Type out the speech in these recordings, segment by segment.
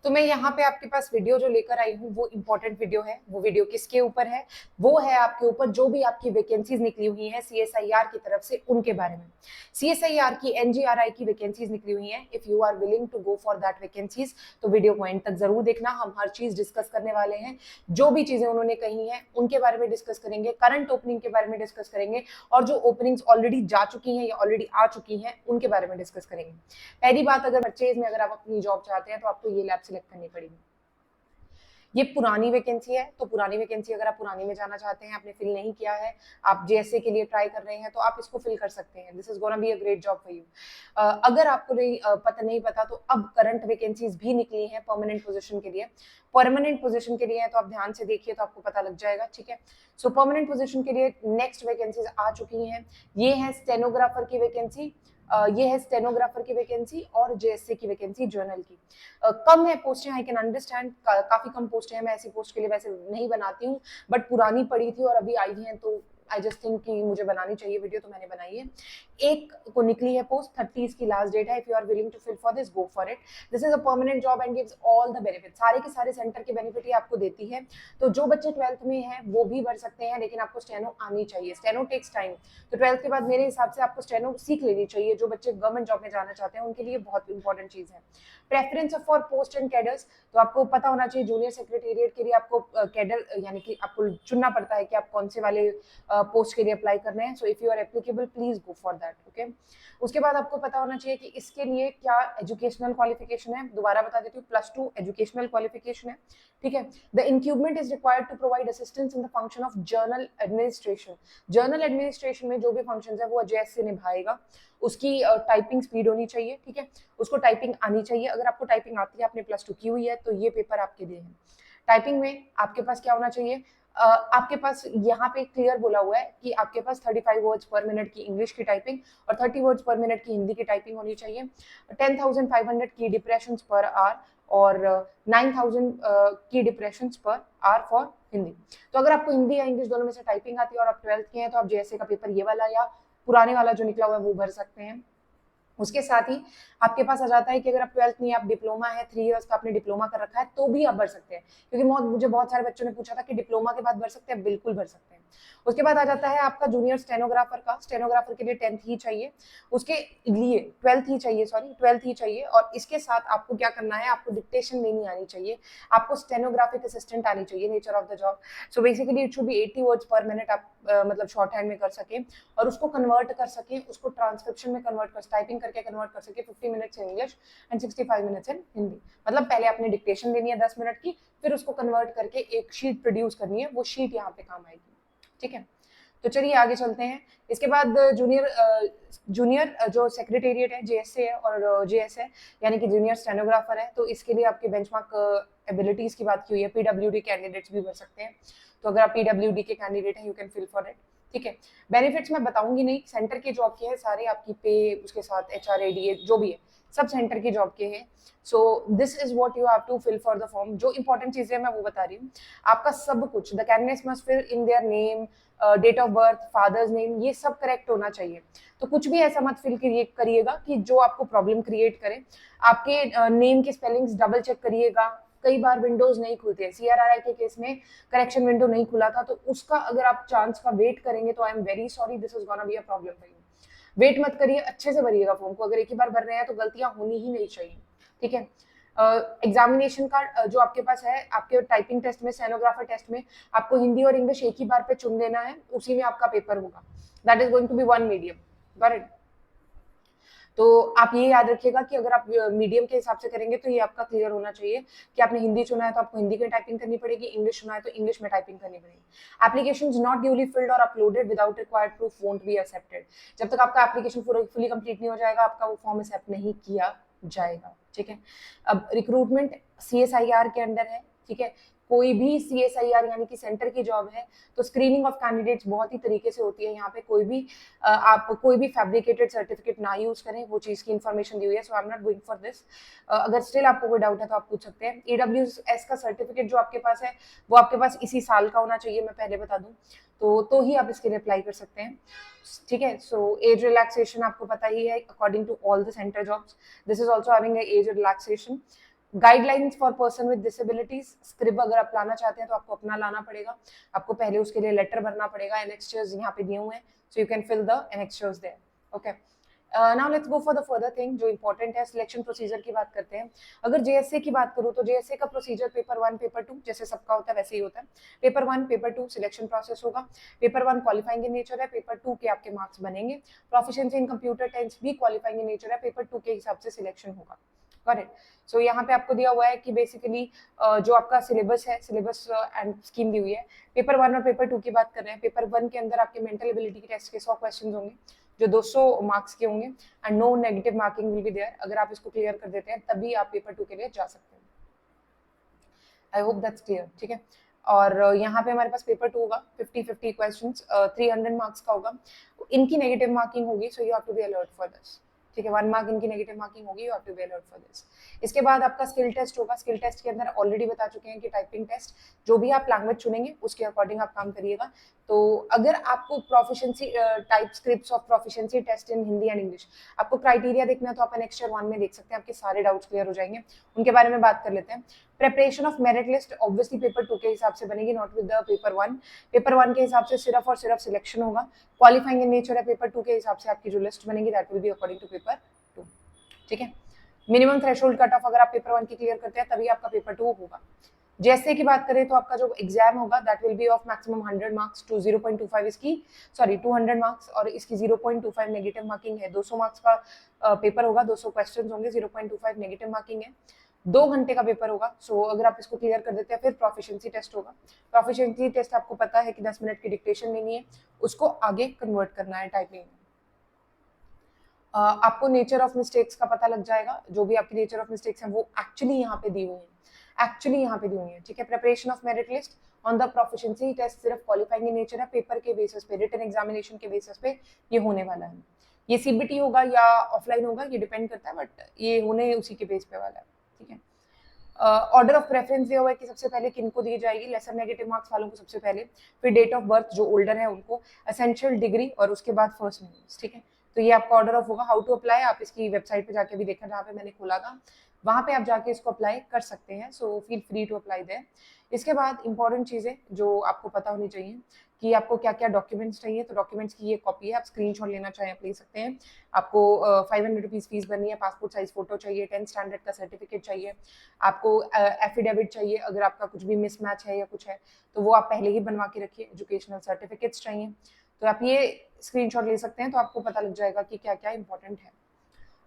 तो मैं यहाँ पे आपके पास वीडियो जो लेकर आई हूँ वो इम्पोर्टेंट वीडियो है। वो वीडियो किसके ऊपर है? वो है आपके ऊपर जो भी आपकी वैकेंसीज निकली हुई हैं सीएसआईआर की तरफ से, उनके बारे में। सीएसआईआर की, एनजीआरआई की वैकेंसीज निकली हुई हैं। If you are willing to go for that vacancies तो वीडियो को एंड तक जरूर देखना। हम हर चीज डिस्कस करने वाले हैं। जो भी चीजें उन्होंने कही हैं उनके बारे में डिस्कस करेंगे, करंट ओपनिंग के बारे में डिस्कस करेंगे, और जो ओपनिंग्स ऑलरेडी जा चुकी हैं या ऑलरेडी आ चुकी हैं उनके बारे में डिस्कस करेंगे। पहली बात, अगर परचेज में अगर आप अपनी जॉब चाहते हैं तो आपको ये लैब सिलेक्ट करनी पड़ेगी। ये पुरानी वैकेंसी है, तो पुरानी वैकेंसी अगर आप पुरानी में जाना चाहते हैं, आपने फिल नहीं किया है, आप जेएसए के लिए ट्राई कर रहे हैं, तो आप इसको फिल कर सकते हैं। This is gonna be a great job for you. अगर आपको नहीं पता तो अब करंट वैकेंसीज भी निकली हैं परमानेंट पोजीशन के लिए। परमानेंट पोजीशन के लिए है तो आप ध्यान से देखिए तो आपको पता लग जाएगा, ठीक है। सो परमानेंट पोजीशन के लिए नेक्स्ट वैकेंसीज आ चुकी हैं। ये है स्टेनोग्राफर की वैकेंसी, ये है स्टेनोग्राफर की वैकेंसी और जेएसए की वैकेंसी जर्नल की। कम है पोस्टें, आई कैन अंडरस्टैंड, काफी कम पोस्टें हैं। मैं ऐसी पोस्ट के लिए वैसे नहीं बनाती हूँ, बट पुरानी पड़ी थी और अभी आई हैं तो आई जस्ट थिंक कि मुझे बनानी चाहिए वीडियो, तो मैंने बनाई है। एक को निकली है पोस्ट, 30 की लास्ट डेट है। If you are willing to fill for this, go for it. This is a permanent job and gives all the benefit. सारे के सारे सेंटर के बेनिफिट ही आपको देती है। तो जो बच्चे 12th में हैं वो भी भर सकते हैं, लेकिन आपको स्टेनो आनी चाहिए। स्टेनो टेक्स टाइम, तो 12th के बाद मेरे हिसाब से आपको स्टेनो सीख लेनी चाहिए। जो बच्चे गवर्नमेंट जॉब में जाना चाहते हैं उनके लिए बहुत इंपॉर्टेंट चीज है। Preference for post and cadres, तो आपको पता होना चाहिए जूनियर सेक्रेटेरिएट के लिए आपको कैडर यानी कि आपको चुनना पड़ता है कि आप कौन से वाले पोस्ट के लिए अप्लाई कर रहे हैं। So if you are applicable please go for that, okay. उसके बाद आपको पता होना चाहिए कि इसके लिए क्या एजुकेशनल क्वालिफिकेशन है। दोबारा बता देती हूँ, +2 एजुकेशनल क्वालिफिकेशन है, ठीक है। The incumbent is required to provide assistance in the function of general administration. General administration में जो भी फंक्शन है वो जेएसए निभाएगा। उसकी टाइपिंग स्पीड होनी चाहिए, ठीक है। उसको टाइपिंग आनी चाहिए। अगर आपको टाइपिंग आती है, आपने +2 की हुई है, तो ये पेपर आपके लिए है। टाइपिंग में आपके पास क्या होना चाहिए? आपके पास यहाँ पे क्लियर बोला हुआ है कि आपके पास 35 वर्ड्स पर मिनट की इंग्लिश की टाइपिंग और 30 वर्ड्स पर मिनट की हिंदी की टाइपिंग होनी चाहिए। 10,500 की डिप्रेशन पर आवर और 9,000 की depression per hour for Hindi. तो अगर आपको हिंदी या इंग्लिश दोनों में से टाइपिंग आती है और आप 12th के हैं तो आप जेएसए का पेपर ये वाला या पुराने वाला जो निकला हुआ है वो भर सकते हैं। उसके साथ ही आपके पास आ जाता है कि अगर आप 12th नहीं, आप डिप्लोमा है, 3 इयर्स का आपने डिप्लोमा कर रखा है, तो भी आप भर सकते हैं। क्योंकि मुझे बहुत सारे बच्चों ने पूछा था कि डिप्लोमा के बाद भर सकते हैं, बिल्कुल भर सकते हैं। उसके बाद आ जाता है आपका जूनियर स्टेनोग्राफर का। स्टेनोग्राफर के लिए 10th ही चाहिए, उसके लिए 12th ही चाहिए, सॉरी 12th ही चाहिए। और इसके साथ आपको क्या करना है, आपको डिक्टेशन नहीं आनी चाहिए, आपको स्टेनोग्राफिक असिस्टेंट आनी चाहिए। Nature of the job, so basically it should be 80 words पर मिनट आप मतलब शॉर्ट हैंड में कर सकें और उसको कन्वर्ट कर सकें, उसको ट्रांसक्रिप्शन में कन्वर्ट कर, टाइपिंग करके कन्वर्ट कर सके 50 minutes in English and 65 minutes in Hindi. मतलब पहले आपने डिक्टेशन देनी है 10 मिनट की, फिर उसको कन्वर्ट करके एक शीट प्रोड्यूस करनी है, वो शीट यहाँ पे काम आएगी, ठीक है। तो चलिए आगे चलते हैं। इसके बाद जूनियर जो सेक्रेटेरिएट है, जेएसए है और जेएसए यानी कि जूनियर स्टेनोग्राफर है, तो इसके लिए आपकी बेंचमार्क एबिलिटीज की बात की हुई है। पीडब्ल्यूडी कैंडिडेट्स भी भर सकते हैं, तो अगर आप पीडब्ल्यूडी के कैंडिडेट हैं you can fill for it, ठीक है। बेनिफिट्स मैं बताऊंगी नहीं, सेंटर के जॉब के हैं सारे, आपकी पे उसके साथ एचआरएडीए जो भी है सब सेंटर के जॉब के हैं। So this is what you have to fill for the form. जो इंपॉर्टेंट चीजें मैं वो बता रही हूँ। आपका सब कुछ, the candidates must fill in their name, date of birth, father's name, ये सब करेक्ट होना चाहिए। तो कुछ भी ऐसा मत फिल करिएगा कि जो आपको प्रॉब्लम क्रिएट करे। आपके नेम के स्पेलिंग्स डबल चेक करिएगा। कई बार विंडोज नहीं खुलते हैं, सीआरआरआई के केस में करेक्शन विंडो नहीं खुला था, तो उसका अगर आप चांस का वेट करेंगे तो I am very sorry, this is gonna be a problem for you. Wait मत करिए, अच्छे से भरिएगा फॉर्म को। अगर एक ही बार भर रहे हैं तो गलतियां होनी ही नहीं चाहिए, ठीक है। एग्जामिनेशन का जो आपके पास है, आपके टाइपिंग टेस्ट में, स्टेनोग्राफर टेस्ट में आपको हिंदी और इंग्लिश एक ही बार पे चुन लेना है, उसी में आपका पेपर होगा। That is going to be one medium, but तो आप ये याद रखिएगा कि अगर आप मीडियम के हिसाब से करेंगे तो ये आपका क्लियर होना चाहिए कि आपने हिंदी चुना है तो आपको हिंदी में टाइपिंग करनी पड़ेगी, इंग्लिश चुना है तो इंग्लिश में टाइपिंग करनी पड़ेगी। एप्लीकेशंस नॉट ड्यूली फिल्ड और uploaded without required proof won't be accepted. जब तक आपका एप्लीकेशन फुली कंप्लीट नहीं हो जाएगा, आपका वो फॉर्म एक्सेप्ट नहीं किया जाएगा, ठीक है। अब रिक्रूटमेंट सीएसआईआर के अंडर है, ठीक है। कोई भी सीएसआईआर यानी कि सेंटर की जॉब है तो स्क्रीनिंग ऑफ कैंडिडेट्स बहुत ही तरीके से होती है। यहाँ पे आप कोई भी फैब्रिकेटेड सर्टिफिकेट ना यूज करें, वो चीज की इन्फॉर्मेशन दी हुई है। So I am not going for this. अगर स्टिल आपको कोई डाउट है तो आप पूछ सकते हैं। ईडब्ल्यूएस का सर्टिफिकेट जो आपके पास है वो आपके पास इसी साल का होना चाहिए, मैं पहले बता दूं, तो ही आप इसके लिए अप्लाई कर सकते हैं, ठीक है। सो एज रिलैक्सेशन आपको पता ही है, according to all the centre jobs this is also having age relaxation. Guidelines for person with disabilities, scribe अगर आप लाना चाहते हैं तो आपको अपना लाना पड़ेगा, आपको पहले उसके लिए लेटर भरना पड़ेगा, एनेक्स्चर्स यहाँ पे दिए हुए हैं, so you can fill the annexures there, okay. Now let's go for the further thing जो इंपॉर्टेंट है, सिलेक्शन प्रोसीजर की बात करते हैं। अगर जेएसए की बात करूँ तो जेएसए का प्रोसीजर पेपर 1 पेपर 2 जैसे सबका होता है वैसे ही होता है। पेपर 1 पेपर 2 सिलेक्शन प्रोसेस होगा। पेपर 1 क्वालिफाइंग इन नेचर है, पेपर 2 के आपके मार्क्स बनेंगे। प्रोफिशिएंसी इन कंप्यूटर टेंस भी क्वालिफाइंग इन नेचर है, पेपर 2 के हिसाब से सिलेक्शन होगा, करेक्ट। सो यहाँ पे आपको दिया हुआ है कि बेसिकली जो आपका सिलेबस है, सिलेबस एंड स्कीम दी हुई है। पेपर 1 और पेपर 2 की बात कर रहे हैं। पेपर 1 के अंदर आपके मेंटल एबिलिटी के टेस्ट के 100 क्वेश्चन होंगे जो 200 मार्क्स के होंगे and no negative marking will be there. अगर आप इसको क्लियर कर देते हैं तभी आप पेपर 2 के लिए जा सकते हैं। आई होप दैट्स क्लियर, ठीक है। और यहाँ पे हमारे पास पेपर 2 होगा, 50-50 क्वेश्चंस, 300 मार्क्स का होगा। इनकी नेगेटिव मार्किंग होगी, so you have to be alert for this, ठीक है। 1 मार्क इनकी नेगेटिव मार्किंग होगी, you have to be alert for this. इसके बाद आपका स्किल टेस्ट होगा। स्किल टेस्ट के अंदर ऑलरेडी बता चुके हैं कि टाइपिंग टेस्ट, जो भी आप लैंग्वेज चुनेंगे उसके अकॉर्डिंग आप काम करिएगा। तो अगर आपको proficiency type scripts of proficiency test in Hindi and English, आपको क्राइटेरिया देखना है तो आप एनेक्स्चर 1 में देख सकते हैं, आपके सारे डाउट्स क्लियर हो जाएंगे। उनके बारे में बात कर लेते हैं। Preparation of merit list obviously paper 2 के हिसाब से बनेगी, not with the paper 1। Paper 1 के हिसाब से सिर्फ और सिर्फ सिलेक्शन होगा। क्वालिफाइंग इन नेचर है, पेपर 2 के हिसाब से आपकी जो लिस्ट बनेगी that will be according to paper 2, ठीक है। मिनिमम थ्रेशोल्ड कट ऑफ अगर आप पेपर 1 की क्लियर करते हैं तभी आपका पेपर 2 होगा। जैसे की बात करें तो आपका जो एग्जाम होगा that will be of maximum 100 marks to 0.25 इसकी, सॉरी 200 मार्क्स, और इसकी 0.25 नेगेटिव मार्किंग है। 200 मार्क्स का पेपर होगा, 200 क्वेश्चंस होंगे, 0.25 नेगेटिव मार्किंग है। 2 घंटे का पेपर होगा। सो अगर आप इसको क्लियर कर देते हैं फिर प्रोफिशिएंसी टेस्ट होगा। प्रोफिशिएंसी टेस्ट आपको पता है कि 10 मिनट की डिक्टेशन लेनी है, उसको आगे कन्वर्ट करना है टाइपिंग में। आपको नेचर ऑफ मिस्टेक्स का पता लग जाएगा, जो भी आपकी नेचर ऑफ मिस्टेक्स हैं वो एक्चुअली यहाँ पे दी हुई हैं, एक्चुअली यहाँ पे दी हुई हैं, ठीक है। Preparation of merit list on the proficiency test सिर्फ क्वालिफाइंग इन नेचर है, पेपर के बेसिस पे, रिटन एग्जामिनेशन के बेसिस पे ये होने वाला है। ये सीबीटी होगा या ऑफलाइन होगा ये डिपेंड करता है, बट ये होने उसी के बेस पे वाला है, ठीक है। ऑर्डर ऑफ प्रेफरेंस दिया हुआ है कि सबसे पहले किनको दी जाएगी, लेसर नेगेटिव मार्क्स वालों को सबसे पहले, फिर डेट ऑफ बर्थ जो ओल्डर है उनको, एसेंशियल डिग्री, और उसके बाद फर्स्ट नेम्स, ठीक है। तो ये आपका ऑर्डर ऑफ होगा। हाउ टू अप्लाई आप इसकी वेबसाइट पे जाके भी देखा, जहाँ पे मैंने खोला था वहाँ पे आप जाके इसको अप्लाई कर सकते हैं, so feel free to apply there. इसके बाद इंपॉर्टेंट चीज़ें जो आपको पता होनी चाहिए कि आपको क्या क्या डॉक्यूमेंट्स चाहिए। तो डॉक्यूमेंट्स की ये कॉपी है, आप स्क्रीनशॉट लेना चाहें आप ले सकते हैं। आपको 500 रुपीज़ फीस भरनी है, पासपोर्ट साइज फोटो चाहिए, 10th स्टैंडर्ड का सर्टिफिकेट चाहिए, आपको एफिडेविट चाहिए अगर आपका कुछ भी मिसमैच है या कुछ है तो वो आप पहले ही बनवा के रखिए, एजुकेशनल सर्टिफिकेट्स चाहिए। तो आप ये स्क्रीनशॉट ले सकते हैं, तो आपको पता लग जाएगा कि क्या क्या इंपॉर्टेंट है।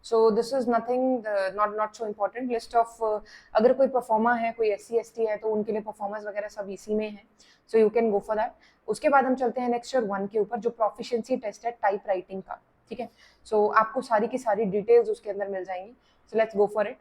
सो this is nothing, not so important. List of अगर कोई परफॉर्मर है, कोई SC ST है तो उनके लिए परफॉर्मेंस वगैरह सब इसी में है, सो you can go for that. उसके बाद हम चलते हैं लेक्चर 1 के ऊपर जो प्रोफिशिएंसी टेस्ट है टाइप राइटिंग का, ठीक है। सो आपको सारी की सारी डिटेल्स उसके अंदर मिल जाएंगी, so let's go for it.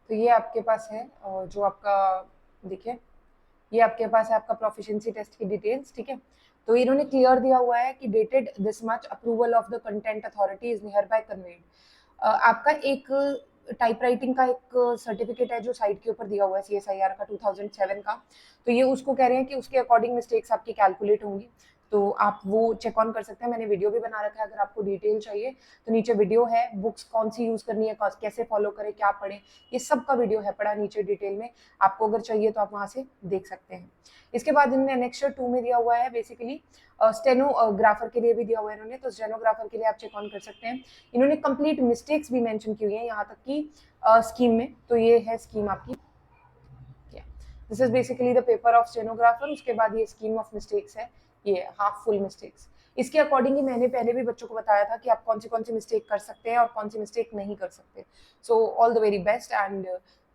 तो ये आपके पास है जो आपका, देखिए ये आपके पास है आपका प्रोफिशिएंसी टेस्ट की डिटेल्स, ठीक है। तो इन्होंने क्लियर दिया हुआ है कि dated this much, approval of the content authority is near by conveyed. आपका एक टाइप राइटिंग का एक सर्टिफिकेट है जो साइट के ऊपर दिया हुआ है CSIR का 2007 का। तो ये उसको कह रहे हैं कि उसके अकॉर्डिंग मिस्टेक्स आपकी कैलकुलेट होंगी, तो आप वो चेक ऑन कर सकते हैं। मैंने वीडियो भी बना रखा है, अगर आपको डिटेल चाहिए तो नीचे वीडियो है, बुक्स कौन सी यूज करनी है, कैसे फॉलो करें, क्या पढ़ें, ये सब का वीडियो है पड़ा नीचे डिटेल में। आपको अगर चाहिए तो आप वहां से देख सकते हैं। इसके बाद इन्होंने एनेक्सर 2 में दिया हुआ है बेसिकली स्टेनोग्राफर के लिए भी दिया हुआ है इन्होंने, तो स्टेनोग्राफर के लिए आप चेक ऑन कर सकते हैं। इन्होंने कंप्लीट मिस्टेक्स भी मेंशन की हुई है यहाँ तक कि स्कीम में। तो ये है स्कीम आपकी, this is basically the paper of stenographer. उसके बाद ये स्कीम ऑफ मिस्टेक्स है, ये हाफ फुल मिस्टेक्स। इसके अकॉर्डिंग ही मैंने पहले भी बच्चों को बताया था कि आप कौन सी मिस्टेक कर सकते हैं और कौन सी मिस्टेक नहीं कर सकते। So all the very best and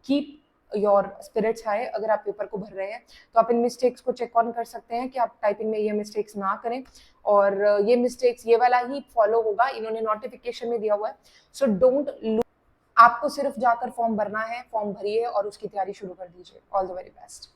keep your spirits high. अगर आप पेपर को भर रहे हैं तो आप इन मिस्टेक्स को चेक ऑन कर सकते हैं कि आप टाइपिंग में ये मिस्टेक्स ना करें, और ये मिस्टेक्स ये वाला ही फॉलो होगा, इन्होंने नोटिफिकेशन में दिया हुआ है। सो डोंट लूज, आपको सिर्फ जाकर फॉर्म भरना है, फॉर्म भरिए और उसकी तैयारी शुरू कर दीजिए। All the very best.